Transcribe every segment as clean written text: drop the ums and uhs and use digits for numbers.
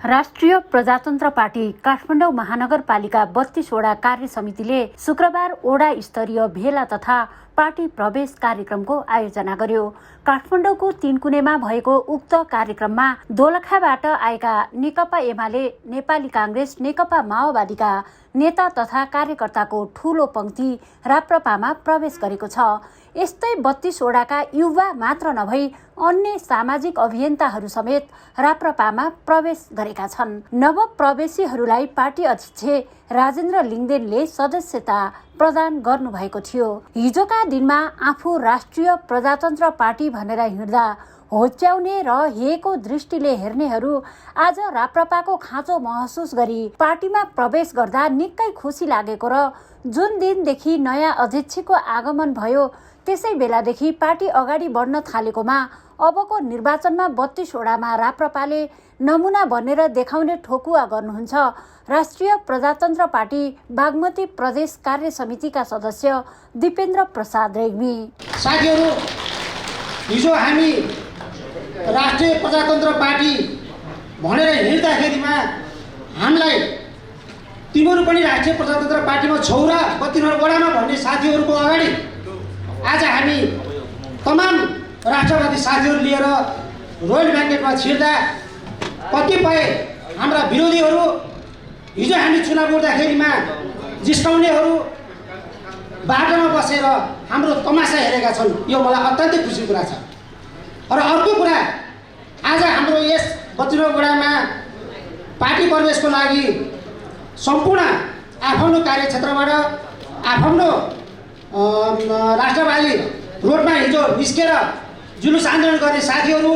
राष्ट्रिय प्रजातन्त्र पार्टी काठमाडौँ महानगरपालिका 32 वडा कार्य समितिले शुक्रबार वडा स्तरीय भेला तथा पार्टी प्रवेश कार्यक्रमको आयोजना गर्यो। काठमाडौँको तीनकुनेमा भएको उक्त कार्यक्रममा दोलखाबाट आएका नेकपा एमाले, नेपाली कांग्रेस, नेकपा माओवादीका नेता तथा कार्यकर्ताको ठूलो पंक्ति राप्रपामा प्रवेश गरेको छ। यस्तै 32 वडाका युवा मात्र नभई अन्य सामाजिक अभियन्ताहरू समेत राप्रपामा प्रवेश गरेका छन्। नवप्रवेशीहरूलाई पार्टी अध्यक्ष राजेन्द्र लिङ्गदेनले सदस्यता प्रदान गर्नुभएको थियो। हिजोका दिनमा आफू राष्ट्रिय प्रजातन्त्र पार्टी भनेर हिँड्दा होच्याउने र हेको दृष्टिले हेर्नेहरू आज राप्रपाको खाँचो महसुस गरी पार्टीमा प्रवेश गर्दा निकै खुसी लागेको र जुन दिनदेखि नयाँ अध्यक्षको आगमन भयो त्यसै बेलादेखि पार्टी अगाडि बढ्न थालेकोमा अबको निर्वाचनमा 32 वडामा राप्रपाले नमुना बनेर देखाउने ठोकुवा गर्नुहुन्छ राष्ट्रिय प्रजातन्त्र पार्टी बागमती प्रदेश कार्य समितिका सदस्य दिपेन्द्र प्रसाद रेग्मी। साथीहरू, हिजो हामी राष्ट्रिय प्रजातन्त्र पार्टी भनेर हिँड्दाखेरिमा हामीलाई तिमीहरू पनि राष्ट्रिय प्रजातन्त्र पार्टीमा छौ र 32 वडामा भन्ने साथीहरूको अगाडि आज हामी तमाम राष्ट्रवादी साथीहरू लिएर रोयल ब्याङ्केटमा छिर्दा कतिपय हाम्रा विरोधीहरू हिजो हामी चुनाव लड्दाखेरिमा जिस्काउनेहरू बाटोमा बसेर हाम्रो तमासा हेरेका छन्। यो मलाई अत्यन्तै खुसी कुरा छ। र अर्को कुरा, आज हाम्रो यस 32 वडामा पार्टी प्रवेशको लागि सम्पूर्ण आफ्नो कार्यक्षेत्रबाट आफ्नो राष्ट्रवादी रोडमा हिजो निस्केर जुलुस आन्दोलन गर्ने साथीहरू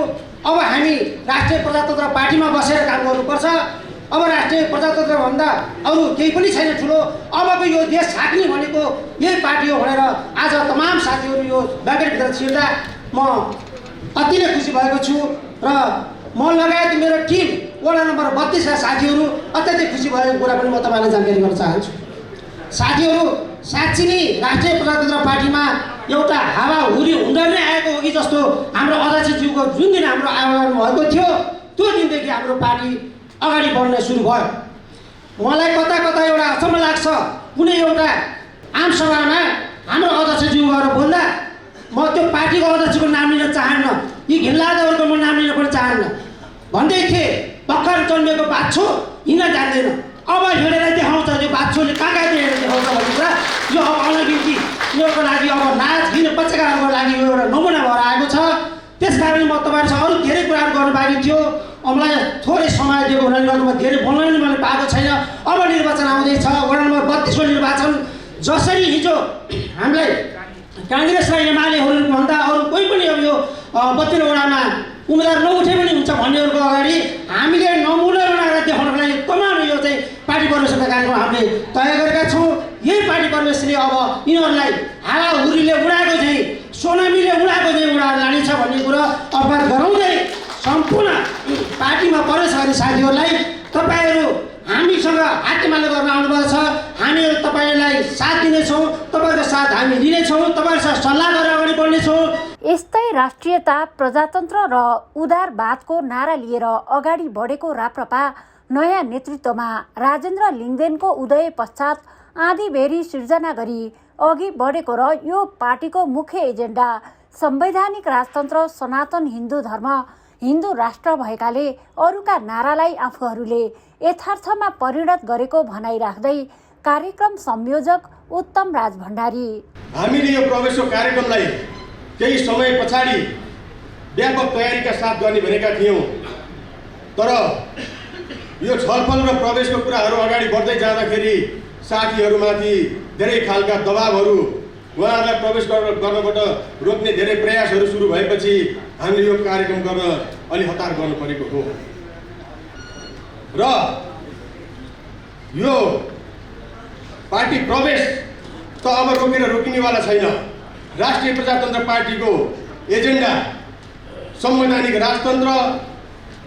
अब हामी राष्ट्रिय प्रजातन्त्र पार्टीमा बसेर काम गर्नुपर्छ। अब राष्ट्रिय प्रजातन्त्रभन्दा अरू केही पनि छैन ठुलो। अबको यो देश छाक्ने भनेको यही पार्टी हो भनेर आज तमाम साथीहरू यो ब्याङ्केटभित्र छिर्दा म अति नै खुसी भएको छु र म लगायत मेरो टिम वडा नम्बर 32 का साथीहरू अत्यन्तै खुसी भएको कुरा पनि म तपाईँलाई जानकारी गर्न चाहन्छु। साथीहरू, साँच्ची नै राष्ट्रिय प्रजातन्त्र पार्टीमा एउटा हावाहुरी हुँदै नै आएको हो कि जस्तो हाम्रो अध्यक्षज्यूको जुन दिन हाम्रो आगमन भएको थियो त्यो दिनदेखि हाम्रो पार्टी अगाडि बढ्न सुरु भयो। मलाई कता कता एउटा अचम्म लाग्छ, कुनै एउटा आम सभामा हाम्रो अध्यक्षज्यू गएर बोल्दा म त्यो पार्टीको अध्यक्षको नाम लिन चाहन्न, यी घिनलाग्दोहरूको म नाम लिन पनि चाहन्न भन्दै थिएँ। भर्खर जन्मेको बाछो हिँड्न जान्दैन, अब हिँडेर देखाउँछ त्यो बाछोले कहाँ हिँडेर देखाउँछ भन्ने कुरा यो अब अनगिन्ती योको लागि अब नाच दिन पत्रकारहरूको लागि यो एउटा नमुना भएर आएको छ। त्यसकारण म तपाईँहरूसँग अरू धेरै कुराहरू गर्नु बाँकी थियो। मलाई थोरै समय दिएको हुनाले गर्दा म धेरै बोल्न पनि मैले पाएको छैन। अब निर्वाचन आउँदैछ, वडा नम्बर 32 को निर्वाचन। जसरी हिजो हामीलाई काङ्ग्रेस र एमालेहरूभन्दा अरू कोही पनि अब यो 32 वडामा उम्मेदवार नउठे पनि हुन्छ भन्नेहरूको अगाडि हामीले नमुना बनाएर देखाउनको लागि तमाम यो चाहिँ पार्टी प्रवेशको कार्यक्रम हामीले तय गरेका छौँ। यही पार्टी प्रवेशले अब यिनीहरूलाई हावाहुरीले उडाएको चाहिँ सोनामीले उडाएको चाहिँ उडाएर लानेछ भन्ने कुरा अवगत गराउँदै सम्पूर्ण पार्टीमा प्रवेश गर्ने साथीहरूलाई तपाईँहरू हामीसँग हातेमालो गर्न आउनुभएको छ। हामीहरू तपाईँलाई साथ दिनेछौँ, तपाईँको साथ हामी लिनेछौँ, तपाईँहरूसँग सल्लाह गरेर अगाडि बढ्नेछौँ। यस्तै राष्ट्रियता, प्रजातन्त्र र उदारवादको नारा लिएर अगाडि बढेको राप्रपा नयाँ नेतृत्वमा राजेन्द्र लिङ्गदेनको उदय पश्चात आँधीबेरी सिर्जना गरी अघि बढेको र यो पार्टीको मुख्य एजेन्डा संवैधानिक राजतन्त्र, सनातन हिन्दू धर्म, हिन्दू राष्ट्र भएकाले अरूका नारालाई आफूहरूले यथार्थमा परिणत गरेको भनाइ राख्दै कार्यक्रम संयोजक उत्तम राज भण्डारी, हामीले यो प्रवेशको कार्यक्रमलाई केही समय पछाडि व्यापक तयारीका साथ गर्ने भनेका थियौँ। तर यो छलफल र प्रवेशको कुराहरू अगाडि बढ्दै जाँदाखेरि साथीहरूमाथि धेरै खालका दबावहरू, उहाँहरूलाई प्रवेश गर्नबाट रोक्ने धेरै प्रयासहरू सुरु भएपछि हामीले यो कार्यक्रम गर्न अलि हतार गर्नु परेको हो। र यो पार्टी प्रवेश त अब रोकेर रोकिनेवाला छैन। राष्ट्रिय प्रजातन्त्र पार्टीको एजेन्डा संवैधानिक राजतन्त्र,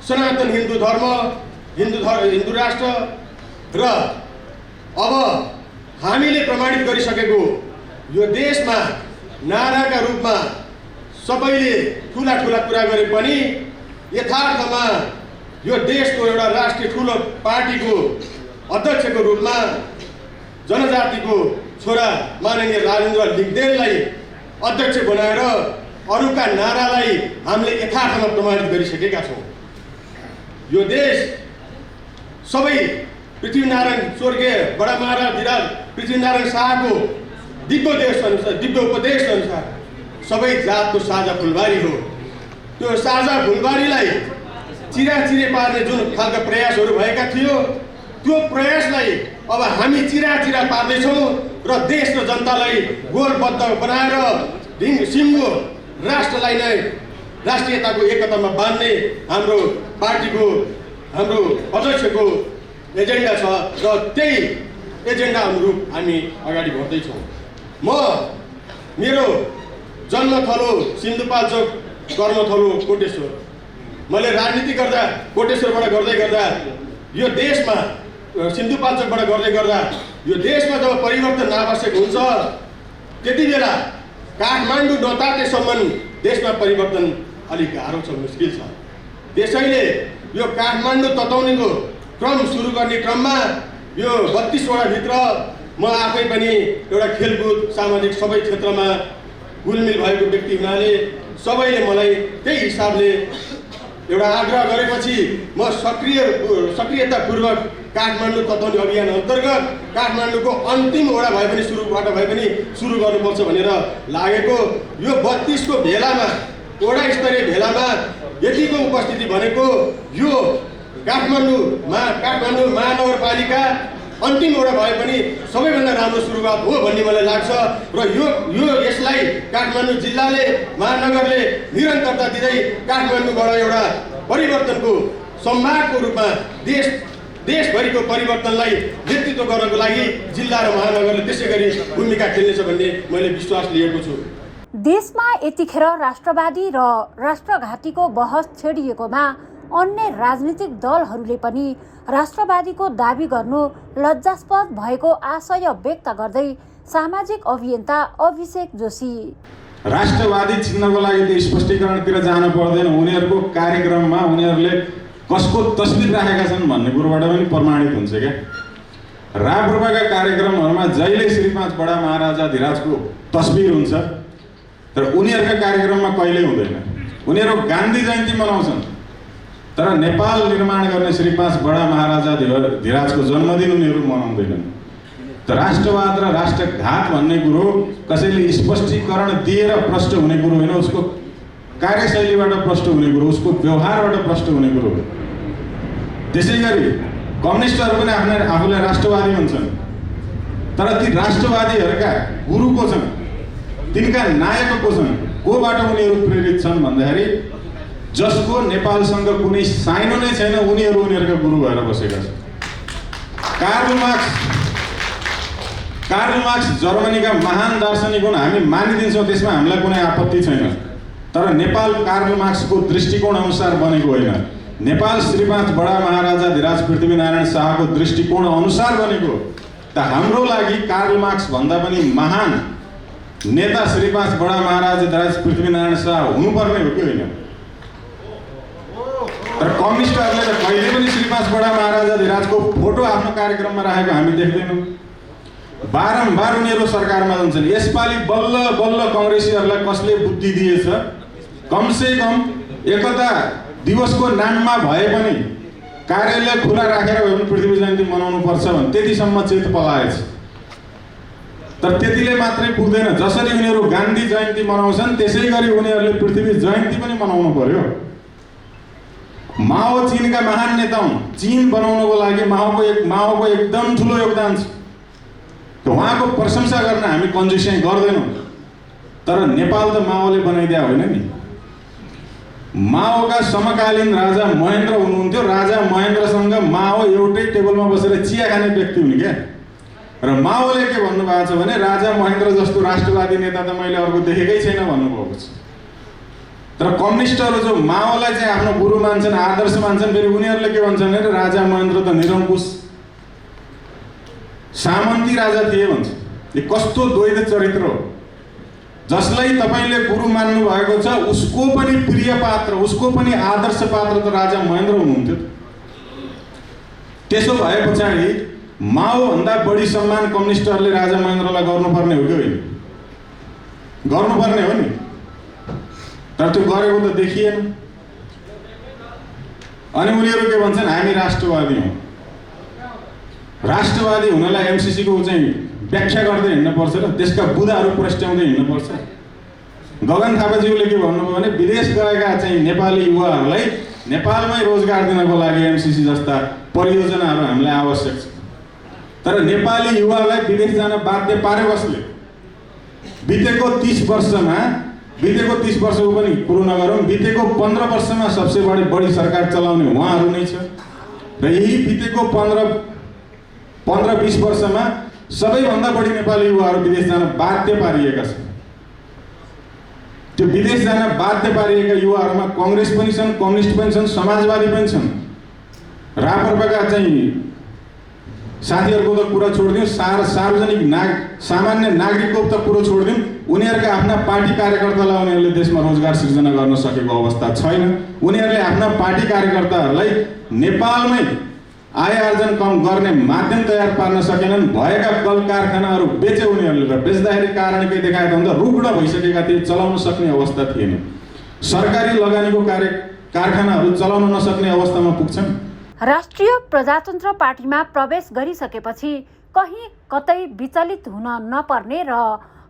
सनातन हिन्दू धर्म, हिन्दू राष्ट्र र अब हामीले प्रमाणित गरिसकेको यो देशमा नाराका रूपमा सबैले ठुला ठुला कुरा गरे पनि यथार्थमा यो देशको एउटा राष्ट्रिय ठुलो पार्टीको अध्यक्षको रूपमा जनजातिको छोरा माननीय राजेन्द्र लिङ्गदेनलाई अध्यक्ष बनाएर अरूका नारालाई हामीले यथार्थमा प्रमाणित गरिसकेका छौँ। यो देश सबै पृथ्वीनारायण स्वर्गीय बडा महाराज धिराज पृथ्वीनारायण शाहको दिव्य उपदेश अनुसार सबै जातको साझा फुलबारी हो। त्यो साझा फुलबारीलाई चिराचिरे पार्ने जुन खालका प्रयासहरू भएका थियो, त्यो प्रयासलाई अब हामी चिराचिरा पार्दैछौँ र देश र जनतालाई गोलबद्ध बनाएर सिङ्गो राष्ट्रलाई नै राष्ट्रियताको एकतामा बाँध्ने हाम्रो पार्टीको हाम्रो अध्यक्षको एजेन्डा छ र त्यही एजेन्डा अनुरूप हामी अगाडि बढ्दैछौँ। म मेरो जन्मथलो सिन्धुपाल्चोक, कर्मथलो कोटेश्वर। मैले राजनीति गर्दा कोटेश्वरबाट गर्दै गर्दा यो देशमा सिन्धुपाल्चोकबाट गर्दै गर्दा यो देशमा जब परिवर्तन आवश्यक हुन्छ त्यति बेला काठमाडौँ नतातेसम्म देशमा परिवर्तन अलिक गाह्रो छ, मुस्किल छ। त्यसैले यो काठमाडौँ तताउनेको क्रम सुरु गर्ने क्रममा यो 32 वडाभित्र म आफै पनि एउटा खेलकुद सामाजिक सबै क्षेत्रमा गुलमिल भएको व्यक्ति हुनाले सबैले मलाई त्यही हिसाबले एउटा आग्रह गरेपछि म सक्रियतापूर्वक काठमाडौँ तताउने अभियान अन्तर्गत काठमाडौँको अन्तिम वडा भए पनि सुरु गर्नुपर्छ भनेर लागेको। यो 32 को भेलामा वडा स्तरीय भेलामा यतिको उपस्थिति भनेको यो काठमाडौँ महानगरपालिका अन्तिम वडा भए पनि सबैभन्दा राम्रो सुरुवात हो भन्ने मलाई लाग्छ र यो यसलाई काठमाडौँ जिल्लाले महानगरले निरन्तरता दिँदै काठमाडौँबाट एउटा परिवर्तनको सम्भागको रूपमा देशभरिको परिवर्तनलाई नेतृत्व गर्नको लागि जिल्ला र महानगरले त्यसै गरी भूमिका खेल्नेछ भन्ने मैले विश्वास लिएको छु। देशमा यतिखेर राष्ट्रवादी र राष्ट्रघातीको बहस छेडिएकोमा अन्य राजनीतिक दलहरूले पनि राष्ट्रवादीको दाबी गर्नु लज्जास्पद भएको आशय व्यक्त गर्दै सामाजिक अभियन्ता अभिषेक जोशी राष्ट्रवादी चिन्हको लागि त स्पष्टीकरणतिर जानु पर्दैन। उनीहरूको कार्यक्रममा उनीहरूले कसको तस्बिर राखेका छन् भन्ने कुरोबाट पनि प्रमाणित हुन्छ क्या। राप्रपाका कार्यक्रमहरूमा जहिले श्री 5 बडा महाराजा धिराजको तस्बिर हुन्छ, तर उनीहरूका कार्यक्रममा कहिल्यै हुँदैन। उनीहरू गान्धी जयन्ती मनाउँछन्, तर नेपाल निर्माण गर्ने श्री 5 बडा महाराजा धिराजको जन्मदिन उनीहरू मनाउँदैनन्। त राष्ट्रवाद र राष्ट्रघात भन्ने कुरो कसैले स्पष्टीकरण दिएर प्रष्ट हुने कुरो होइन, उसको कार्यशैलीबाट प्रष्ट हुने कुरो, उसको व्यवहारबाट प्रष्ट हुने कुरो हो। त्यसै गरी कम्युनिस्टहरू पनि आफूलाई राष्ट्रवादी हुन्छन्, तर ती राष्ट्रवादीहरूका गुरु को छन्, तिनका नायक को छन्, कोबाट उनीहरू प्रेरित छन् भन्दाखेरि जसको नेपालसँग कुनै साइनो नै छैन उनीहरूका गुरु भएर बसेका छन्। कार्ल मार्क्स जर्मनीका महान दार्शनिक हुन्, हामी मानिदिन्छौँ, त्यसमा हामीलाई कुनै आपत्ति छैन। तर नेपाल कार्ल मार्क्सको दृष्टिकोण अनुसार बनेको होइन, नेपाल श्री 5 बडा महाराजा धिराज पृथ्वीनारायण शाहको दृष्टिकोण अनुसार बनेको। त हाम्रो लागि कार्ल मार्क्स भन्दा पनि महान नेता श्री 5 बडा महाराजा धिराज पृथ्वीनारायण शाह हुनुपर्ने हो कि होइन? तर कम्युनिस्टहरूले त कहिले पनि श्री 5 बडा महाराजा धिराजको फोटो आफ्नो कार्यक्रममा राखेको हामी देख्दैनौँ। बारम्बार उनीहरू सरकारमा जान्छन्। यसपालि बल्ल बल्ल कांग्रेसीहरूलाई कसले बुद्धि दिएछ, कमसे कम एकता दिवसको नाममा भए पनि कार्यालय खुला राखेर भए पनि पृथ्वी जयन्ती मनाउनु पर्छ भने त्यतिसम्म चेत पलाएछ। तर त्यतिले मात्रै पुग्दैन। जसरी उनीहरू गान्धी जयन्ती मनाउँछन् त्यसै गरी उनीहरूले पृथ्वी जयन्ती पनि मनाउनु पर्यो। माओ चीनका महान नेता हुन्, चीन बनाउनको लागि माओको एकदम ठुलो योगदान छ। उहाँको प्रशंसा गर्न हामी कन्जुसियाइ गर्दैनौँ, तर नेपाल त माओले बनाइदिया होइन नि। माओका समकालीन राजा महेन्द्र हुनुहुन्थ्यो, राजा महेन्द्रसँग माओ एउटै टेबलमा बसेर चिया खाने व्यक्ति हुन् क्या। र माओले के भन्नुभएको छ भने राजा महेन्द्र जस्तो राष्ट्रवादी नेता त मैले अर्को देखेकै छैन भन्नुभएको छ। तर कम्युनिस्टहरू जो माओलाई चाहिँ आफ्नो गुरु मान्छन्, आदर्श मान्छन्, फेरि उनीहरूले के भन्छन् भने राजा महेन्द्र त निरङ्कुश सामन्ती राजा थिए भन्छ। यो कस्तो द्वैत चरित्र हो। जसलाई तपाईँले गुरु मान्नु भएको छ उसको पनि प्रिय पात्र, उसको पनि आदर्श पात्र त राजा महेन्द्र हुनुहुन्थ्यो। त्यसो भए पछाडि माओभन्दा बढी सम्मान कम्युनिस्टहरूले राजा महेन्द्रलाई गर्नुपर्ने हो कि होइन? गर्नुपर्ने हो नि, तर त्यो गरेको त देखिएन। अनि उनीहरू के भन्छन्, हामी राष्ट्रवादी हौँ। राष्ट्रवादी हुनलाई एमसीसी को चाहिँ व्याख्या गर्दै हिँड्नुपर्छ र त्यसका बुदाहरू प्रस्ट्याउँदै हिँड्नुपर्छ। गगन थापाज्यूले के भन्नुभयो भने विदेश गएका चाहिँ नेपाली युवाहरूलाई नेपालमै रोजगार दिनको लागि एमसीसी जस्ता परियोजनाहरू हामीलाई आवश्यक छ। तर नेपाली युवालाई विदेश जान बाध्य पारे कसले? बितेको 30 वर्षको पनि कुरो नगरौँ, बितेको 15 वर्षमा सबसे बढी सरकार चलाउने उहाँहरू नै छ। र यही बितेको 15-20 वर्षमा सबैभन्दा बढी नेपाली युवाहरू विदेश जान बाध्य पारिएका छन्। त्यो विदेश जान बाध्य पारिएका युवाहरूमा कांग्रेस पनि छन्, कम्युनिस्ट पनि छन्, समाजवादी पनि छन्। राप्रपाका चाहिँ साथीहरूको त कुरा छोडिदिउँ, सार्वजनिक सामान्य नागरिकको त कुरो छोडिदिउँ, उनीहरूका आफ्ना पार्टी कार्यकर्तालाई उनीहरूले देशमा रोजगार सिर्जना गर्न सकेको अवस्था छैन। उनीहरूले आफ्ना पार्टी कार्यकर्ताहरूलाई नेपालमै आय आर्जन कम गर्ने माध्यम तयार पार्न सकेनन्। भएका कल कारखानाहरू बेचे उनीहरूले, र बेच्दाखेरि कारण के देखाएको हुन्छ, रुग्ण भइसकेका थिए, चलाउन सक्ने अवस्था थिएन। सरकारी लगानीको कारखानाहरू चलाउन नसक्ने अवस्थामा पुग्छन्। राष्ट्रिय प्रजातन्त्र पार्टीमा प्रवेश गरिसकेपछि कहीँ कतै विचलित हुन नपर्ने र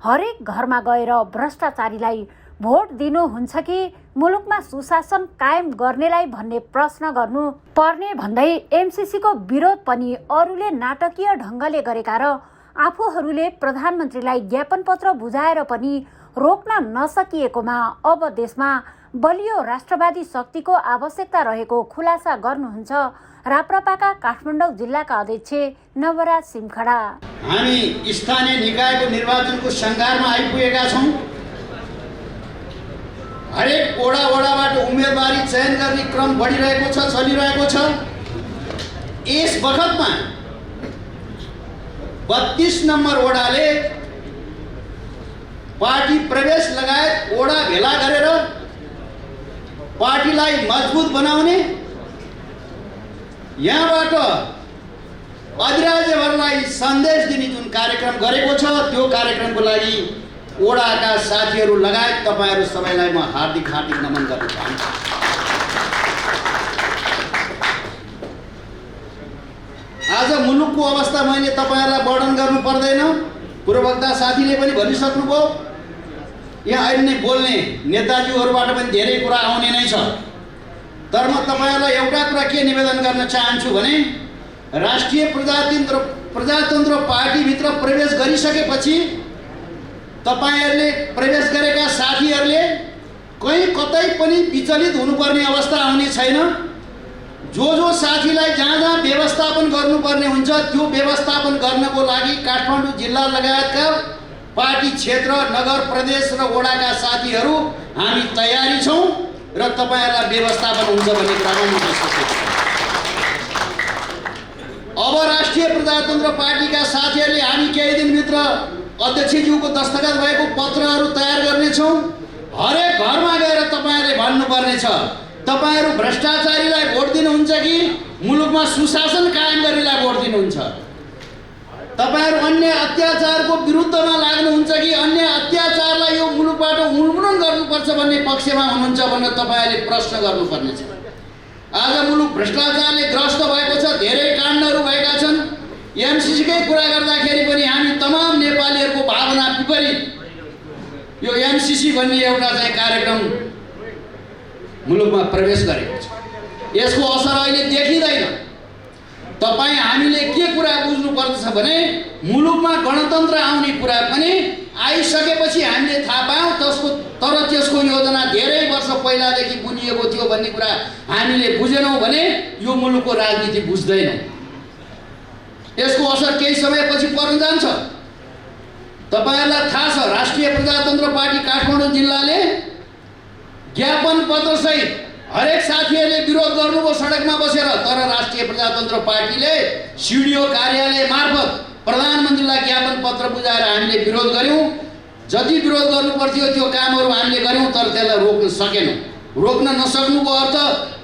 हरेक घरमा गएर भ्रष्टाचारीलाई भोट दिनुहुन्छ कि मुलुकमा सुशासन कायम गर्नेलाई भन्ने प्रश्न गर्नु पर्ने भन्दै एमसीसीको विरोध पनि अरूले नाटकीय ढङ्गले गरेका र आफूहरूले प्रधानमन्त्रीलाई ज्ञापन पत्र बुझाएर पनि रोक्न नसकिएकोमा अब देशमा बलियो राष्ट्रवादी शक्तिको आवश्यकता रहेको खुलासा गर्नुहुन्छ राप्रपाका काठमाडौँ जिल्लाका अध्यक्ष नवराज सिमखडा। हामी स्थानीय निकायको निर्वाचनको सङ्घारमा आइपुगेका छौँ। हरेक वडाबाट उम्मेदवारी चयन गर्ने क्रम बढिरहेको छ, चलिरहेको छ। यस बखतमा 32 नम्बर वडाले पार्टी प्रवेश लगायत वडा भेला गरेर पार्टीलाई मजबुत बनाउने, यहाँबाट अधिराज्यभरलाई सन्देश दिने जुन कार्यक्रम गरेको छ, त्यो कार्यक्रमको लागि वडाका साथीहरू लगायत तपाईहरू सबैलाई म हार्दिक नमन गर्न चाहन्छु। आज मुलुकको अवस्था मैले तपाईहरूलाई वर्णन गर्नु पर्दैन, पूर्ववक्ता साथीले पनि भनिसक्नुभयो। यहाँ अहिले नै बोल्ने नेताजीहरूबाट पनि धेरै कुरा आउने नै छ। तर म तपाईहरूलाई एउटा कुरा के निवेदन गर्न चाहन्छु भने राष्ट्रिय प्रजातन्त्र पार्टीभित्र प्रवेश गरिसकेपछि तपाईहरूले प्रवेश गरेका साथीहरूले कहीँ कतै पनि विचलित हुनुपर्ने अवस्था आउने छैन। जो साथीलाई जहाँ व्यवस्थापन गर्नुपर्ने हुन्छ त्यो व्यवस्थापन गर्नको लागि काठमाडौँ जिल्ला लगायतका पार्टी क्षेत्र, नगर, प्रदेश र वडाका साथीहरू हामी तयारी छौँ र तपाईहरूलाई व्यवस्थापन हुन्छ भन्ने कुरामा म विश्वास गर्छु। अब राष्ट्रिय प्रजातन्त्र पार्टीका साथीहरूले हामी केही दिनभित्र अध्यक्षज्यूको दस्तखत भएको पत्रहरू तयार गर्नेछौँ। हरेक घरमा गएर तपाईहरूले भन्नुपर्ने छ, तपाईहरू भ्रष्टाचारीलाई भोट दिनुहुन्छ कि मुलुकमा सुशासन कायम गर्नेलाई भोट दिनुहुन्छ? तपाईहरू अन्य अत्याचारको विरुद्धमा लाग्नुहुन्छ कि अन्य अत्याचारलाई यो मुलुकबाट उन्मूलन गर्नुपर्छ भन्ने पक्षमा हुनुहुन्छ भनेर तपाईहरूले प्रश्न गर्नुपर्ने छ। आज मुलुक भ्रष्टाचारले ग्रस्त भएको छ, धेरै काण्डहरू भएका छन्। एमसीसीकै कुरा गर्दाखेरि पनि हामी तमाम नेपालीहरूको भावना विपरीत यो एमसीसी भन्ने एउटा चाहिँ कार्यक्रम मुलुकमा प्रवेश गरेको छ। यसको असर अहिले देखिँदैन। तपाईँ हामीले के कुरा बुझ्नुपर्छ भने मुलुकमा गणतन्त्र आउने कुरा पनि आइसकेपछि हामीले थाहा पायौँ। तर त्यसको योजना धेरै वर्ष पहिलादेखि बुनिएको थियो भन्ने कुरा हामीले बुझेनौँ भने यो मुलुकको राजनीति बुझ्दैनौँ। यसको असर केही समयपछि पर्न जान्छ। तपाईहरूलाई थाहा छ, राष्ट्रिय प्रजातन्त्र पार्टी काठमाडौँ जिल्लाले ज्ञापन पत्रसहित हरेक साथीहरूले विरोध गर्नुभयो सडकमा बसेर। तर राष्ट्रिय प्रजातन्त्र पार्टीले सिडिओ कार्यालय मार्फत प्रधानमन्त्रीलाई ज्ञापन पत्र बुझाएर हामीले विरोध गर्यौँ। जति विरोध गर्नु पर्थ्यो त्यो कामहरू हामीले गऱ्यौँ, तर त्यसलाई रोक्न सकेनौँ। रोक्न नसक्नुको अर्थ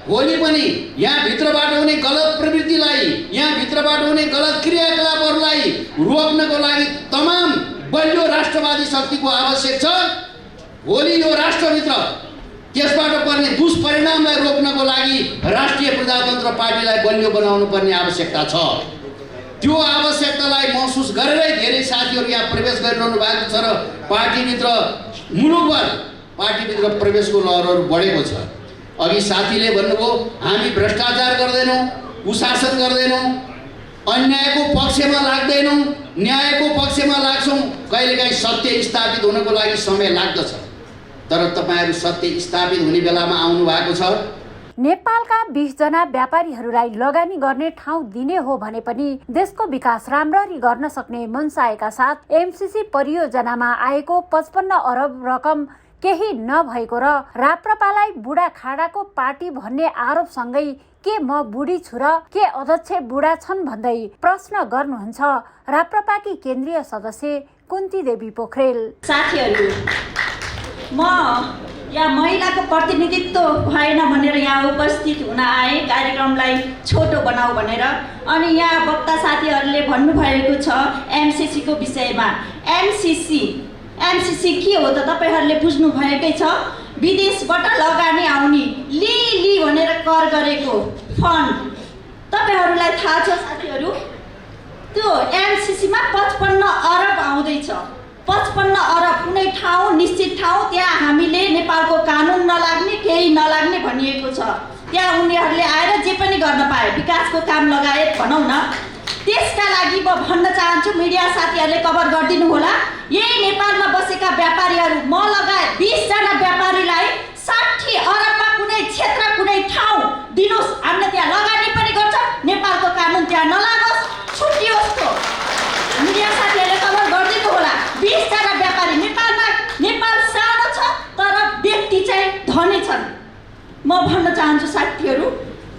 भोलि पनि यहाँभित्रबाट हुने गलत प्रवृत्तिलाई, यहाँभित्रबाट हुने गलत क्रियाकलापहरूलाई रोक्नको लागि तमाम बलियो राष्ट्रवादी शक्तिको आवश्यक छ। भोलि यो राष्ट्रभित्र त्यसबाट पर्ने दुष्परिणामलाई रोक्नको लागि राष्ट्रिय प्रजातन्त्र पार्टीलाई बलियो बनाउनु पर्ने आवश्यकता छ। त्यो आवश्यकतालाई महसुस गरेरै धेरै साथीहरू यहाँ प्रवेश गरिरहनु भएको छ र पार्टीभित्र मुलुकभर पार्टीभित्र प्रवेशको लहरहरू बढेको छ। अघि साथीले भन्नुभयो हामी भ्रष्टाचार गर्दैनौँ, कुशासन गर्दैनौँ, अन्यायको पक्षमा लाग्दैनौँ, न्यायको पक्षमा लाग्छौँ। कहिलेकाहीँ सत्य स्थापित हुनको लागि समय लाग्दछ, तर तपाईँहरू सत्य स्थापित हुने बेलामा आउनु भएको छ। नेपालका 20 जना व्यापारीहरूलाई लगानी गर्ने ठाउँ दिने हो भने पनि देशको विकास राम्ररी गर्न सक्ने मनसायका साथ एमसीसी परियोजनामा आएको 55 अरब रकम केही नभएको र राप्रपालाई बुढा खाडाको पार्टी भन्ने आरोपसँगै के म बुढी छु र के अध्यक्ष बुढा छन् भन्दै प्रश्न गर्नुहुन्छ राप्रपाकी केन्द्रीय सदस्य कुन्ती देवी पोखरेल। साथीहरू, म यहाँ महिलाको प्रतिनिधित्व भएन भनेर यहाँ उपस्थित हुन आए कार्यक्रमलाई छोटो बनाऊ भनेर। अनि यहाँ वक्ता साथीहरूले भन्नुभएको छ एमसीसीको विषयमा। एमसीसी के हो त तपाईँहरूले बुझ्नु भएकै छ। विदेशबाट लगानी आउने लि भनेर कर गरेको फन्ड तपाईँहरूलाई थाहा छ साथीहरू। त्यो एमसीसीमा 55 अरब आउँदैछ। 55 अरब कुनै ठाउँ निश्चित ठाउँ त्यहाँ हामीले नेपालको कानुन नलाग्ने केही नलाग्ने भनिएको छ। त्यहाँ उनीहरूले आएर जे पनि गर्न पाए, विकासको काम लगायत भनौँ न। त्यसका लागि म भन्न चाहन्छु, मिडिया साथीहरूले कभर गरिदिनु होला। यही नेपालमा बसेका व्यापारीहरू म लगायत 20 जना व्यापारीलाई 60 अरबमा कुनै क्षेत्र कुनै ठाउँ दिनुहोस्, हामीले त्यहाँ लगानी पनि गर्छ, नेपालको कानुन त्यहाँ नलागोस्, छुट्टियोस्। त मिडिया साथीहरूले कभर गरिदिनु होला। 20 जना व्यापारी नेपाल सानो छ तर व्यक्ति चाहिँ धनी छन्। म भन्न चाहन्छु साथीहरू,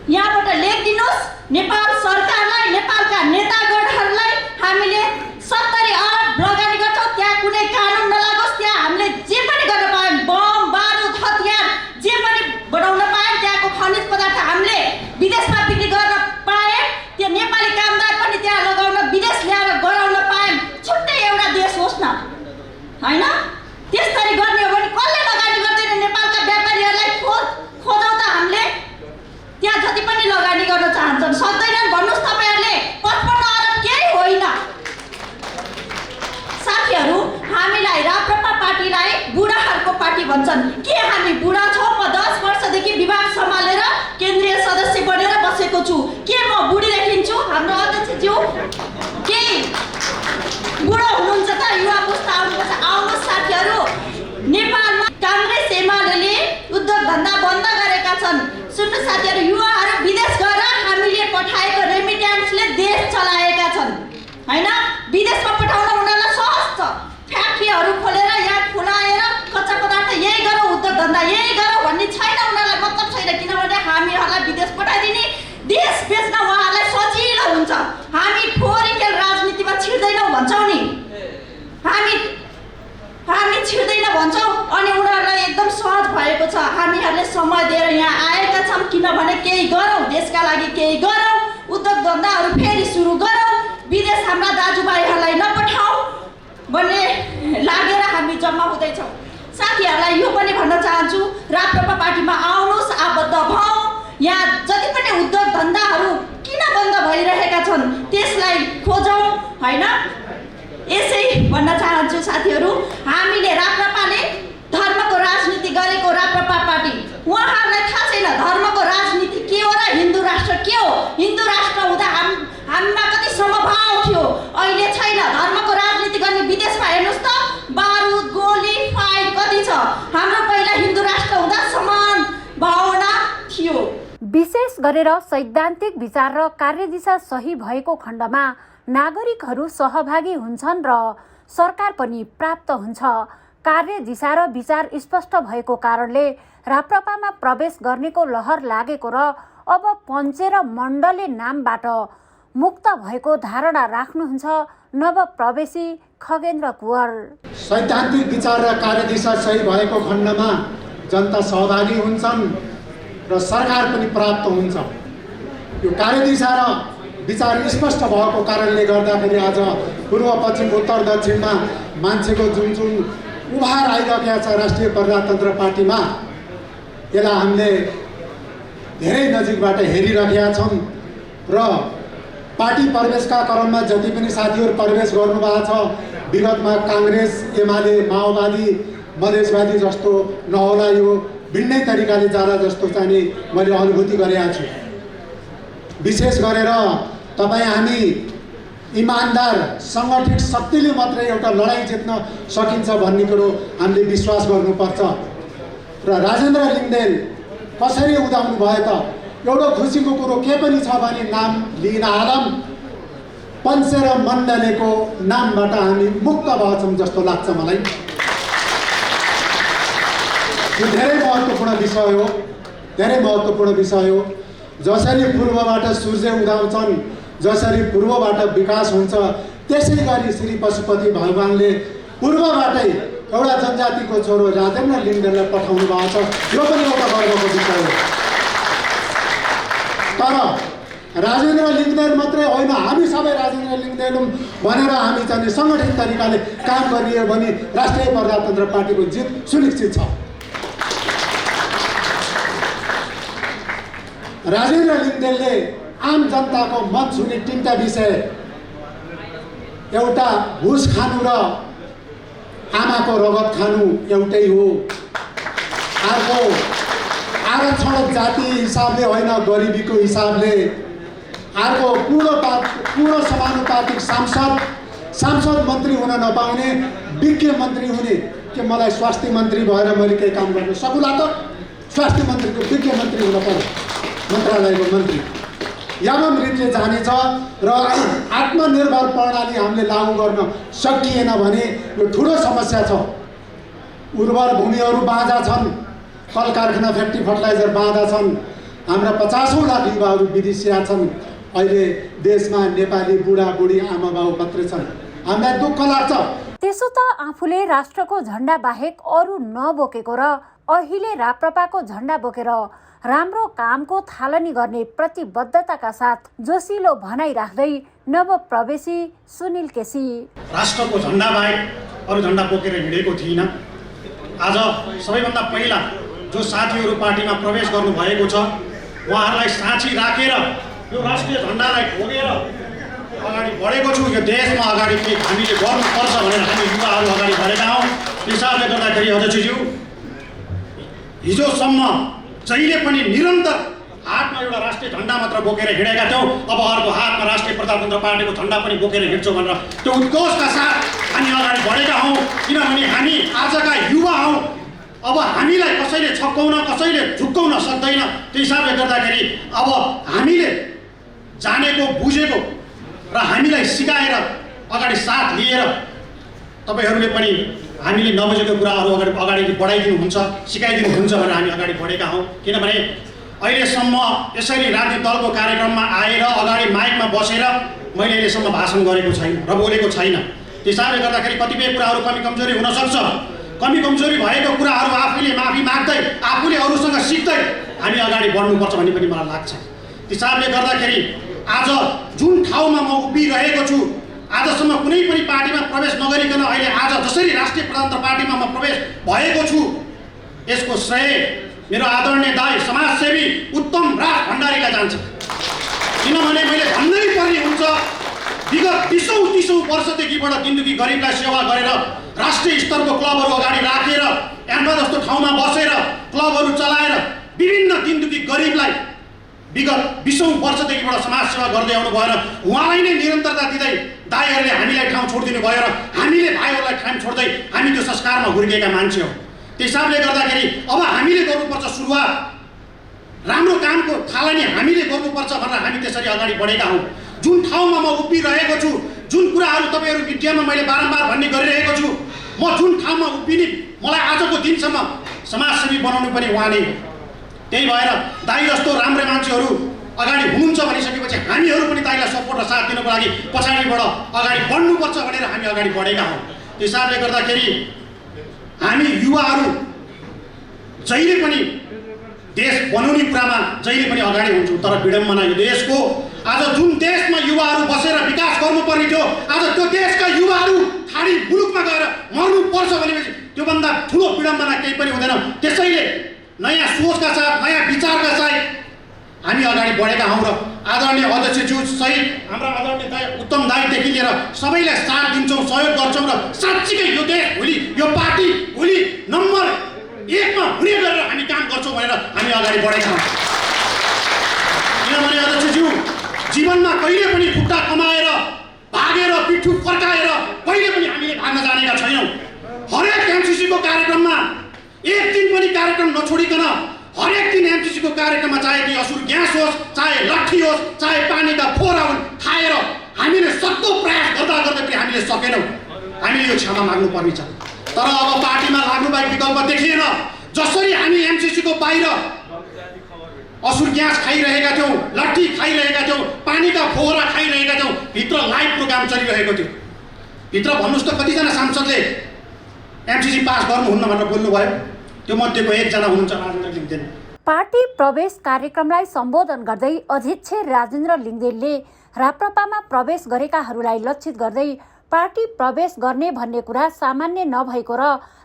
यहाँबाट लेखिदिनुहोस् नेपाल सरकारलाई, नेपालका नेतागणहरूलाई हामीले 70 अरब लगानी गर्छौँ, त्यहाँ कुनै कानुन नलागोस्, त्यहाँ हामीले जे पनि गर्न पायौँ, बम बारुद हतियार जे पनि बनाउन पायौँ, त्यहाँको खनिज पदार्थ हामीले विदेशमा बिक्री गर्न पायौँ, त्यो नेपाली कामदार पनि त्यहाँ लगाउन विदेश ल्याएर गराउन पायौँ, छुट्टै एउटा देश होस् न, होइन? त्यसरी गर्ने हो भने कसले लगानी गर्दैन? नेपालका व्यापारीहरूलाई खोजौँ त हामीले। त्यहाँ जति पनि लगानी गर्न चाहन्छन् सक्दैनन् भन्नुहोस् तपाईँहरूले। 55 अरब केही होइन। साथीहरू, हामीलाई राप्रपा पार्टीलाई बुढाहरूको पार्टी भन्छन्। के हामी बुढा छौँ? म 10 वर्षदेखि विभाग सम्हालेर केन्द्रीय सदस्य बनेर बसेको छु। के म बुढी देखिन्छु? हाम्रो अध्यक्षज्यू केही बुढो हुनुहुन्छ त? युवा पुस्ता आउनुहोस् साथीहरू। नेपालमा काङ्ग्रेस एमाले उद्योग धन्दा बन्द गरेका छन्। सुन्नु साथीहरू, युवाहरू विदेश गएर हामीले पठाएको रेमिट्यान्सले देश चलाएका छन्, होइन? विदेशमा पठाउन उनीहरूलाई सहज छ। फ्याक्ट्रीहरू खोलेर यहाँ खुलाएर कच्चा पदार्थ यही गरौँ, उद्योग धन्दा यही गरौँ भन्ने छैन, उनीहरूलाई मतलब छैन। किनभने हामीहरूलाई विदेश पठाइदिने, देश बेच्न उहाँहरूलाई सजिलो हुन्छ। हामी फोहोरीखेल राजनीतिमा छिर्दैनौँ भन्छौँ नि, हामी छिर्दैन भन्छौँ, अनि उनीहरूलाई एकदम सहज भएको छ। हामीहरूले समय दिएर यहाँ आएका छौँ, किनभने केही गरौँ, देशका लागि केही गरौँ, उद्योग धन्दाहरू फेरि सुरु गरौँ, विदेश हाम्रा दाजुभाइहरूलाई नपठाऊ भन्ने लागेर हामी जम्मा हुँदैछौँ। साथीहरूलाई यो पनि भन्न चाहन्छु, राप्रपा पार्टीमा आउनुहोस्, आबद्ध भौँ। यहाँ जति पनि उद्योग धन्दाहरू किन बन्द भइरहेका छन् त्यसलाई खोजौँ, होइन? यसै भन्न चाहन्छु साथीहरू, हामीले राप्रपाले धर्मको राजनीति गरेको राप्रपा पार्टी, उहाँहरूलाई थाहा छैन धर्मको राजनीति के हो र हिन्दू राष्ट्र के हो। हिन्दू राष्ट्र हुँदा हामीमा कति समभाव थियो, अहिले छैन। धर्मको राजनीति गर्ने विदेशमा हेर्नुहोस् त, बारुद गोली फाइट कति छ। हाम्रो पहिला हिन्दू राष्ट्र हुँदा समान भावना थियो। विशेष गरेर सैद्धान्तिक विचार र कार्यदिशा सही भएको खण्डमा नागरिकहरू सहभागी हुन्छन् र सरकार पनि प्राप्त हुन्छ। कार्यदिशा र विचार स्पष्ट भएको कारणले राप्रपामा प्रवेश गर्नेको लहर लागेको र अब पञ्चे र मण्डले नामबाट मुक्त भएको धारणा राख्नुहुन्छ नवप्रवेशी खगेन्द्र कुँवर। सैद्धान्तिक विचार र कार्यदिशा सही भएको खण्डमा जनता सहभागी हुन्छन् र सरकार पनि प्राप्त हुन्छ। यो कार्यदिशा र विचार स्पष्ट भएको कारणले गर्दाखेरि आज पूर्व पश्चिम उत्तर दक्षिणमा मान्छेको जुन जुन उभार आइरहेको छ राष्ट्रिय प्रजातन्त्र पार्टीमा, यसलाई हामीले धेरै नजिकबाट हेरिरहेका छौँ र पार्टी प्रवेशका क्रममा जति पनि साथीहरू प्रवेश गर्नुभएको छ, विगतमा काङ्ग्रेस, एमाले, माओवादी, मधेसवादी जस्तो नहोला, यो भिन्नै तरिकाले जाला जस्तो चाहिँ मैले अनुभूति गरेको छु। विशेष गरेर तपाईँ हामी इमान्दार सङ्गठित शक्तिले मात्रै एउटा लडाइँ जित्न सकिन्छ भन्ने कुरो हामीले विश्वास गर्नुपर्छ। र राजेन्द्र लिङ्गदेन कसरी उदाउनु भयो त? एउटा खुसीको कुरो के पनि छ भने नाम लिन आलम पन्सेर मण्डलेको नामबाट हामी मुक्त भएछौँ जस्तो लाग्छ मलाई। यो धेरै महत्त्वपूर्ण विषय हो, धेरै महत्त्वपूर्ण विषय हो। जसरी पूर्वबाट सूर्य उदाउँछन्, जसरी पूर्वबाट विकास हुन्छ, त्यसै गरी श्री पशुपति भगवानले पूर्वबाटै एउटा जनजातिको छोरो राजेन्द्र लिङ्गदेनलाई पठाउनु भएको छ। यो पनि एउटा गर्वको विषय हो। तर राजेन्द्र लिङ्गदेन मात्रै होइन, हामी सबै राजेन्द्र लिङ्गदेन भनेर हामी चाहिँ सङ्गठित तरिकाले काम गरियो भने राष्ट्रिय प्रजातन्त्र पार्टीको जित सुनिश्चित छ। राजेन्द्र लिङ्गदेनले आम जनताको मन छुने तिनवटा विषय, एउटा घुस खानु र आमाको रगत खानु एउटै हो। अर्को आरक्षण जाति हिसाबले होइन, गरिबीको हिसाबले। अर्को पूर्ण समानुपातिक सांसद मन्त्री हुन नपाउने, विज्ञ मन्त्री हुने। के मलाई स्वास्थ्य मन्त्री भएर मैले केही काम गर्न सकुला त? स्वास्थ्य मन्त्रीको विज्ञ मन्त्री हुन पर्यो, मन्त्रालयको मन्त्री। याममृतले जानेछ र आत्मनिर्भर प्रणाली हामीले लागू गर्न सकिएन भने यो ठुलो समस्या छ। उर्वर भूमिहरू बाँझा छन्, कल कारखाना, फ्याक्ट्री, फर्टिलाइजर बाँझा छन्। हाम्रा 50औं लाख युवाहरू विदेशिया छन्। अहिले देशमा नेपाली बुढाबुढी आमाबाउ मात्रै छन्। हामीलाई दुःख लाग्छ। त्यसो त आफूले राष्ट्रको झण्डा बाहेक अरू नबोकेको र अहिले राप्रपाको झण्डा बोकेर राम्रो कामको थालनी गर्ने प्रतिबद्धताका साथ जोसिलो भनाइ राख्दै नवप्रवेशी सुनिल केसी, राष्ट्रको झण्डा बाहेक अरू झण्डा बोकेर हिँडेको थिइनँ। आज सबैभन्दा पहिला जो साथीहरू पार्टीमा प्रवेश गर्नुभएको छ, उहाँहरूलाई साँची राखेर यो राष्ट्रिय झण्डालाई ठोकेर अगाडि बढेको छु। यो देशमा अगाडि के हामीले गर्नुपर्छ भनेर हामी युवाहरू अगाडि बढेका हौँ। हिसाबले गर्दाखेरि अध्यक्षज्यू, हिजोसम्म जहिले पनि निरन्तर हातमा एउटा राष्ट्रिय झण्डा मात्र बोकेर हिँडेका थियौँ, अब अर्को हातमा राष्ट्रिय प्रजातन्त्र पार्टीको झण्डा पनि बोकेर हिँड्छौँ भनेर त्यो उद्घोषका साथ हामी अगाडि बढेका हौँ। किनभने हामी आजका युवा हौँ। अब हामीलाई कसैले छक्काउन, कसैले झुक्काउन सक्दैन। त्यो हिसाबले गर्दाखेरि अब हामीले जानेको, बुझेको र हामीलाई सिकाएर अगाडि साथ लिएर तपाईँहरूले पनि हामीले नबुझेको कुराहरू अगाडि बढाइदिनुहुन्छ, सिकाइदिनुहुन्छ भनेर हामी अगाडि बढेका हौँ। किनभने अहिलेसम्म यसरी राजनीतिक दलको कार्यक्रममा आएर अगाडि माइकमा बसेर मैले अहिलेसम्म भाषण गरेको छैन र बोलेको छैन। त्यस कारणले गर्दाखेरि कतिपय कुराहरू कमी कमजोरी हुनसक्छ। कमी कमजोरी भएको कुराहरू आफैले माफी माग्दै, आफूले अरूसँग सिक्दै हामी अगाडि बढ्नुपर्छ भन्ने पनि मलाई लाग्छ। त्यस कारणले गर्दाखेरि आज जुन ठाउँमा म उभिरहेको छु, आजसम्म कुनै पनि पार्टीमा प्रवेश नगरिकन अहिले आज जसरी राष्ट्रिय प्रजातन्त्र पार्टीमा म प्रवेश भएको छु, यसको श्रेय मेरो आदरणीय दाइ समाजसेवी उत्तम राज भण्डारीलाई जान्छ। किनभने मैले भन्नै पर्ने हुन्छ, विगत 20औं वर्षदेखिबाट दिनदुखी गरिबलाई सेवा गरेर राष्ट्रिय स्तरको क्लबहरू अगाडि राखेर एम्बा जस्तो ठाउँमा बसेर क्लबहरू चलाएर विभिन्न दिनदुखी गरिबलाई विगत 20औं वर्षदेखिबाट समाजसेवा गर्दै आउनु भएर उहाँलाई नै निरन्तरता दिँदै दाइहरूले हामीलाई ठाउँ छोडिदिनु भयो र हामीले भाइहरूलाई ठाउँ छोड्दै हामी त्यो संस्कारमा हुर्किएका मान्छे हौँ। त्यस हिसाबले गर्दाखेरि अब हामीले गर्नुपर्छ सुरुवात, राम्रो कामको थालनी हामीले गर्नुपर्छ भनेर हामी त्यसरी अगाडि बढेका हौँ। जुन ठाउँमा म उभिरहेको छु, जुन कुराहरू तपाईँहरू मिडियामा मैले बारम्बार भन्ने गरिरहेको छु, म जुन ठाउँमा उभिने मलाई आजको दिनसम्म समाजसेवी बनाउनु पनि उहाँ नै हो। त्यही भएर दाइ जस्तो राम्रो मान्छेहरू अगाडि हुनुहुन्छ भनिसकेपछि हामीहरू पनि दाइलाई सपोर्ट र साथ दिनको लागि पछाडिबाट अगाडि बढ्नुपर्छ भनेर हामी अगाडि बढेका हौँ। त्यो हिसाबले गर्दाखेरि हामी युवाहरू जहिले पनि देश बनाउने कुरामा जहिले पनि अगाडि हुन्छौँ। तर विडम्बना यो देशको आज जुन देशमा युवाहरू बसेर विकास गर्नुपर्ने थियो, आज त्यो देशका युवाहरू खाडी मुलुकमा गएर मर्नुपर्छ भनेपछि त्योभन्दा ठुलो विडम्बना केही पनि हुँदैन। त्यसैले नयाँ सोचका साथ, नयाँ विचारका साथ हामी अगाडि बढेका हौँ र आदरणीय अध्यक्षज्यू सहित हाम्रा आदरणीय उत्तम दाईदेखि लिएर सबैलाई साथ दिन्छौँ, सहयोग गर्छौँ र साँच्चीकै यो देश भोलि, यो पार्टी भोलि नम्बर 1 मा हुने गरेर हामी काम गर्छौँ भनेर हामी अगाडि बढेका हौँ। किनभने अध्यक्षज्यू जीवनमा कहिले पनि खुट्टा कमाएर भागेर पिठ्ठु फर्काएर कहिले पनि हामीले भाग्न जानेका छैनौँ। हरेक एमसिसीको कार्यक्रममा एक दिन पनि कार्यक्रम नछोडिकन हरेक दिन एमसिसीको कार्यक्रममा चाहे कि असुर ग्यास होस्, चाहे लट्ठी होस्, चाहे पानीका फोरा हुन्, खाएर हामीले सक्दो प्रयास गर्दा गर्दै पनि हामीले सकेनौँ। हामीले यो क्षमा माग्नुपर्ने छ। तर अब पार्टीमा लाग्नु बाहेक विकल्प देखिएन। जसरी हामी एमसिसीको बाहिर असुर ग्यास खाइरहेका थियौँ, लट्ठी खाइरहेका थियौँ, पानीका फोहरा खाइरहेका थियौँ, भित्र लाइभ प्रोग्राम चलिरहेको थियो। भित्र भन्नुहोस् त कतिजना सांसदले एमसिसी पास गर्नुहुन्न भनेर बोल्नुभयो? त्यो मध्येको एकजना हुनुहुन्छ राजेन्द्र लिङ्गदेन। पार्टी प्रवेश कार्यक्रमलाई सम्बोधन गर्दै अध्यक्ष राजेन्द्र लिङ्गदेनले राप्रपामा प्रवेश गरेकाहरूलाई लक्षित गर्दै पार्टी प्रवेश गर्ने भन्ने कुरा सामान्य नभएको र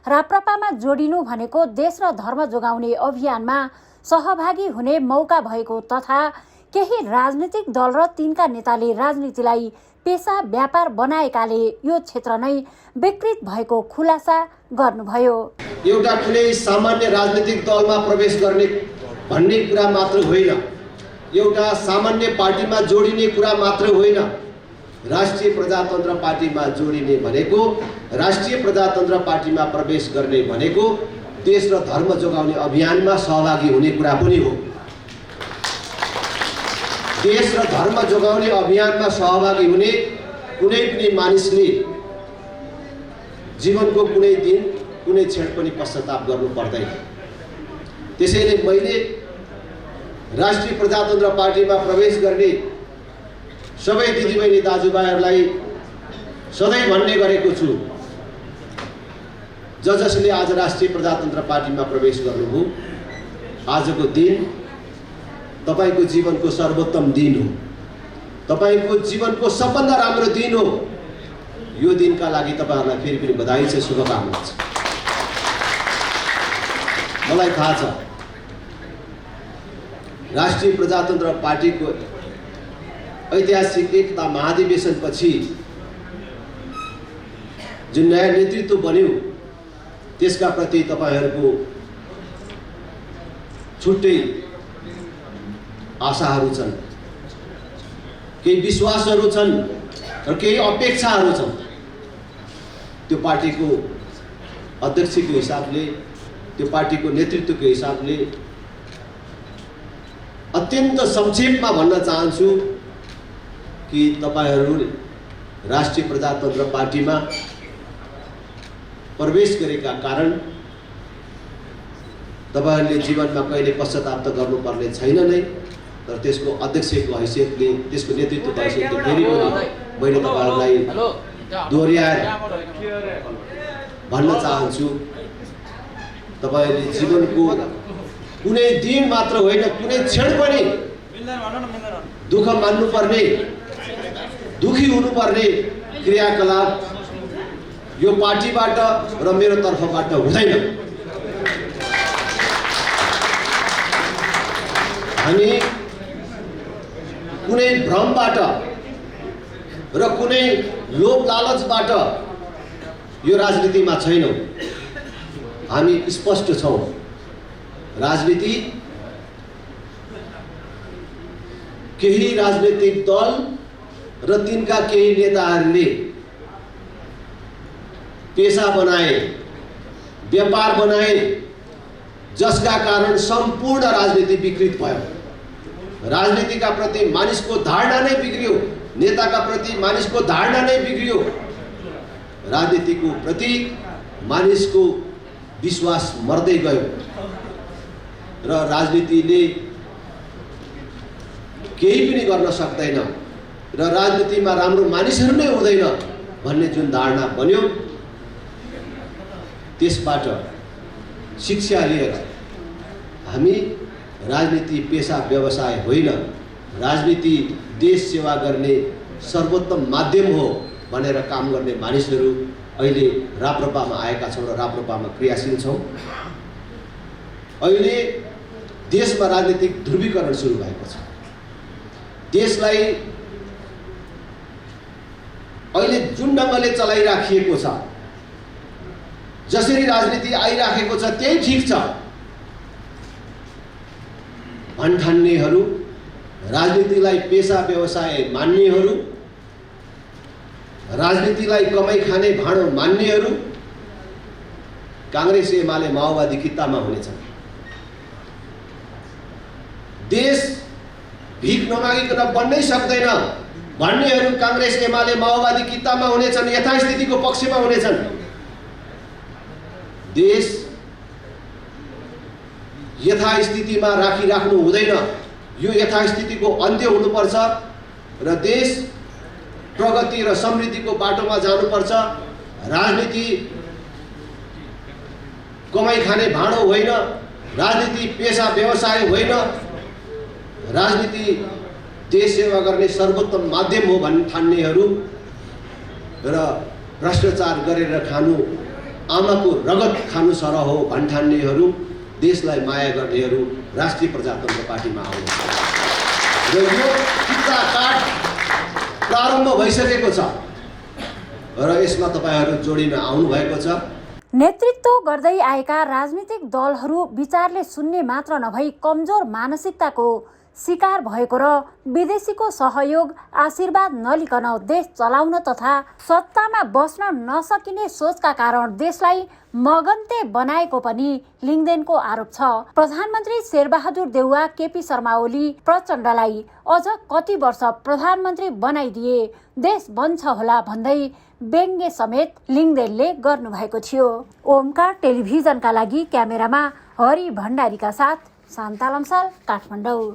राप्रपामा जोडिनु भनेको देश र धर्म जोगाउने अभियानमा सहभागी हुने मौका भएको तथा केही राजनीतिक दल र तिनका नेताले राजनीतिलाई पेसा व्यापार बनाएकाले यो क्षेत्र नै विकृत भएको खुलासा गर्नुभयो। एउटा कुनै सामान्य राजनीतिक दलमा प्रवेश गर्ने भन्ने कुरा मात्र होइन, एउटा सामान्य पार्टीमा जोडिने कुरा मात्र होइन। राष्ट्रिय प्रजातन्त्र पार्टीमा जोडिने भनेको, राष्ट्रिय प्रजातन्त्र पार्टीमा प्रवेश गर्ने भनेको देश र धर्म जोगाउने अभियानमा सहभागी हुने कुरा पनि हो। देश र धर्म जोगाउने अभियानमा सहभागी हुने कुनै पनि मानिसले जीवनको कुनै दिन कुनै क्षण पनि पश्चाताप गर्नु पर्दैन। त्यसैले मैले राष्ट्रिय प्रजातन्त्र पार्टीमा प्रवेश गर्ने सबै दिदीबहिनी दाजुभाइहरूलाई सधैँ भन्ने गरेको छु, जसले आज राष्ट्रिय प्रजातन्त्र पार्टीमा प्रवेश गर्नुभयो, आजको दिन तपाईको जीवनको सर्वोत्तम दिन हो, तपाईको जीवनको सबभन्दा राम्रो दिन हो। यो दिनका लागि तपाईहरुलाई फेरि पनि बधाई छ, शुभकामना छ। मलाई थाहा छ राष्ट्रिय प्रजातन्त्र पार्टीको ऐतिहासिक एकता महाधिवेशनपछि जुन नयाँ नेतृत्व बन्यो त्यसका प्रति तपाईहरुको छुट्टै आशाहरू छन्, केही विश्वासहरू छन् र केही अपेक्षाहरू छन्। त्यो पार्टीको अध्यक्षको हिसाबले, त्यो पार्टीको नेतृत्वको हिसाबले अत्यन्त संक्षेपमा भन्न चाहन्छु कि तपाईहरु राष्ट्रिय प्रजातन्त्र पार्टीमा प्रवेश गरेका कारण तपाईहरुले जीवनमा कहिले पश्चाताप त गर्नुपर्ने छैन नै, तर त्यसको अध्यक्षको हैसियतले, त्यसको नेतृत्वको हैसियतले फेरि पनि मैले तपाईहरुलाई दोहोर्याएर भन्न चाहन्छु, तपाईहरुले जीवनको कुनै दिन मात्र होइन, कुनै क्षण पनि दुःख मान्नुपर्ने, दुखी हुनुपर्ने क्रियाकलाप यो पार्टीबाट र मेरो तर्फबाट हुँदैन। हामी कुनै भ्रमबाट र कुनै लोभ लालचबाट यो राजनीतिमा छैनौं। हामी स्पष्ट छौं, राजनीति केही राजनीतिक दल र तिनका केही नेताहरूले पेशा बनाए, व्यापार बनाए, जसका कारण सम्पूर्ण राजनीति विकृत भयो। राजनीतिका प्रति मानिसको धारणा नै बिग्रियो, नेताका प्रति मानिसको धारणा नै बिग्रियो, राजनीतिको प्रति मानिसको विश्वास मर्दै गयो र राजनीतिले केही पनि गर्न सक्दैन र राजनीतिमा राम्रो मानिसहरू नै हुँदैन भन्ने जुन धारणा बन्यो त्यसबाट शिक्षा लिएर हामी राजनीति पेसा व्यवसाय होइन, राजनीति देश सेवा गर्ने सर्वोत्तम माध्यम हो भनेर काम गर्ने मानिसहरू अहिले राप्रपामा आएका छौँ र राप्रपामा क्रियाशील छौँ। अहिले देशमा राजनीतिक ध्रुवीकरण सुरु भएको छ। देशलाई अहिले जुन ढङ्गले चलाइराखिएको छ, जसरी राजनीति आइराखेको छ त्यही ठिक छ भन्ठान्नेहरू, राजनीतिलाई पेसा व्यवसाय मान्नेहरू, राजनीतिलाई कमाई खाने भाँडो मान्नेहरू काङ्ग्रेस एमाले माओवादी कित्तामा हुनेछन्। देश भिख नमागिकन बन्नै सक्दैन भन्नेहरू काङ्ग्रेस एमाले माओवादी कित्तामा हुनेछन्, यथास्थितिको पक्षमा हुनेछन्। देश यथास्थितिमा राखिराख्नु हुँदैन, यो यथास्थितिको अन्त्य हुनुपर्छ र देश प्रगति र समृद्धिको बाटोमा जानुपर्छ। राजनीति कमाई खाने भाँडो होइन, राजनीति पेसा व्यवसाय होइन, राजनीति देश सेवा गर्ने सर्वोत्तम माध्यम हो भन्ठान्नेहरू र भ्रष्टाचार गरेर खानु आमाको रगत खानु सरह हो भन्ठान्नेहरू, देशलाई माया गर्नेहरू राष्ट्रिय प्रजातन्त्र पार्टीमा आउनु र यो किच्चा काठ प्रारम्भ भइसकेको छ र यसमा तपाईहरू जोडिन आउनु भएको छ। नेतृत्व गर्दै आएका राजनीतिक दलहरू विचारले सुन्ने मात्र नभई कमजोर मानसिकताको शिकार भएको र विदेशीको सहयोग आशीर्वाद नलिकन देश चलाउन तथा सत्तामा बस्न नसकिने सोचका कारण देशलाई मगन्ते बनाएको पनि लिङ्गदेनको आरोप छ। प्रधानमन्त्री शेरबहादुर देउवा, केपी शर्मा ओली प्रचण्डलाई अझ कति वर्ष प्रधानमन्त्री बनाइदिए देश बन्छ होला भन्दै व्यङ्ग्य समेत लिङ्गदेनले गर्नुभएको थियो। ओमकार टेलिभिजनका लागि क्यामेरामा हरि भण्डारीका साथ शान्ता लम्साल, काठमाडौँ।